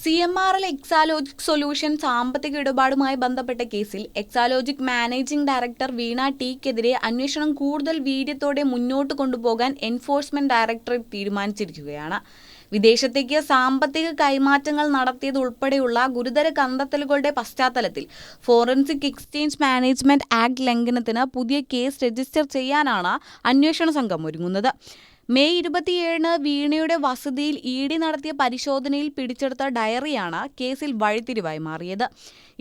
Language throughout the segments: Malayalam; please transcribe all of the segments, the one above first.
CMRL എക്സാലോജിക് സൊല്യൂഷൻ സാമ്പത്തിക ഇടപാടുമായി ബന്ധപ്പെട്ട കേസിൽ എക്സാലോജിക് മാനേജിംഗ് ഡയറക്ടർ വീണ ടിക്കെതിരെ അന്വേഷണം കൂടുതൽ വീര്യത്തോടെ മുന്നോട്ട് കൊണ്ടുപോകാൻ എൻഫോഴ്സ്മെന്റ് ഡയറക്ടറേറ്റ് തീരുമാനിച്ചിരിക്കുകയാണ്. വിദേശത്തേക്ക് സാമ്പത്തിക കൈമാറ്റങ്ങൾ നടത്തിയതുൾപ്പെടെയുള്ള ഗുരുതര കണ്ടെത്തലുകളുടെ പശ്ചാത്തലത്തിൽ ഫോറൻസിക് എക്സ്ചേഞ്ച് മാനേജ്മെന്റ് ആക്ട് ലംഘനത്തിന് പുതിയ കേസ് രജിസ്റ്റർ ചെയ്യാനാണ് അന്വേഷണ സംഘം ഒരുങ്ങുന്നത്. മെയ് 27 വീണയുടെ വസതിയിൽ ED നടത്തിയ പരിശോധനയിൽ പിടിച്ചെടുത്ത ഡയറിയാണ് കേസിൽ വഴിത്തിരിവായി മാറിയത്.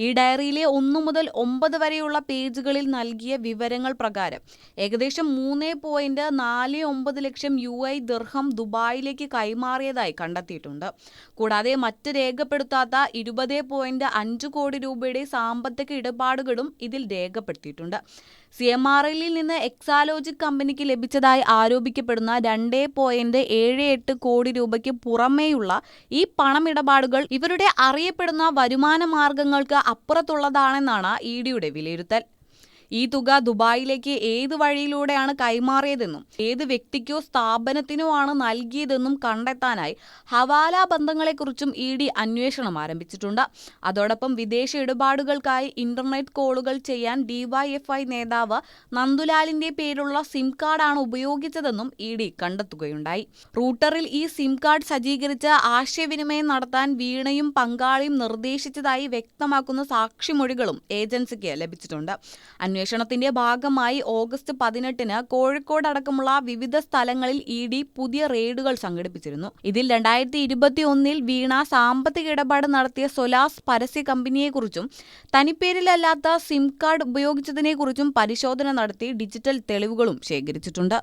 ഈ ഡയറിയിലെ 1 മുതൽ 9 വരെയുള്ള പേജുകളിൽ നൽകിയ വിവരങ്ങൾ പ്രകാരം ഏകദേശം 3.49 ലക്ഷം UAE ദിർഹം ദുബായിലേക്ക് കൈമാറിയതായി കണ്ടെത്തിയിട്ടുണ്ട്. കൂടാതെ മറ്റ് രേഖപ്പെടുത്താത്ത 20.5 കോടി രൂപയുടെ സാമ്പത്തിക ഇടപാടുകളും ഇതിൽ രേഖപ്പെടുത്തിയിട്ടുണ്ട്. CMRLൽ നിന്ന് എക്സാലോജിക് കമ്പനിക്ക് ലഭിച്ചതായി ആരോപിക്കപ്പെടുന്ന 2.78 കോടി രൂപയ്ക്ക് പുറമേയുള്ള ഈ പണമിടപാടുകൾ ഇവരുടെ അറിയപ്പെടുന്ന വരുമാന മാർഗങ്ങൾക്ക് അപ്പുറത്തുള്ളതാണെന്നാണ് EDയുടെ വിലയിരുത്തൽ. ഈ തുക ദുബായിലേക്ക് ഏത് വഴിയിലൂടെയാണ് കൈമാറിയതെന്നും ഏത് വ്യക്തിക്കോ സ്ഥാപനത്തിനോ ആണ് നൽകിയതെന്നും കണ്ടെത്താനായി ഹവാല ബന്ധങ്ങളെക്കുറിച്ചും ED അന്വേഷണം ആരംഭിച്ചിട്ടുണ്ട്. അതോടൊപ്പം വിദേശ ഇടപാടുകൾക്കായി ഇന്റർനെറ്റ് കോളുകൾ ചെയ്യാൻ DYFI നേതാവ് നന്ദുലാലിന്റെ പേരുള്ള സിം കാർഡാണ് ഉപയോഗിച്ചതെന്നും ED കണ്ടെത്തുകയുണ്ടായി. റൂട്ടറിൽ ഈ സിം കാർഡ് സജ്ജീകരിച്ച് ആശയവിനിമയം നടത്താൻ വീണയും പങ്കാളിയും നിർദ്ദേശിച്ചതായി വ്യക്തമാക്കുന്ന സാക്ഷിമൊഴികളും ഏജൻസിക്ക് ലഭിച്ചിട്ടുണ്ട്. അന്വേഷണത്തിന്റെ ഭാഗമായി ഓഗസ്റ്റ് 18 കോഴിക്കോട് അടക്കമുള്ള വിവിധ സ്ഥലങ്ങളിൽ ED പുതിയ റെയ്ഡുകൾ സംഘടിപ്പിച്ചിരുന്നു. ഇതിൽ 2021 വീണ സാമ്പത്തിക ഇടപാട് നടത്തിയ സൊലാസ് പരസ്യ കമ്പനിയെക്കുറിച്ചും തനിപ്പേരിലല്ലാത്ത സിം കാർഡ് ഉപയോഗിച്ചതിനെക്കുറിച്ചും പരിശോധന നടത്തി ഡിജിറ്റൽ തെളിവുകളും ശേഖരിച്ചിട്ടുണ്ട്.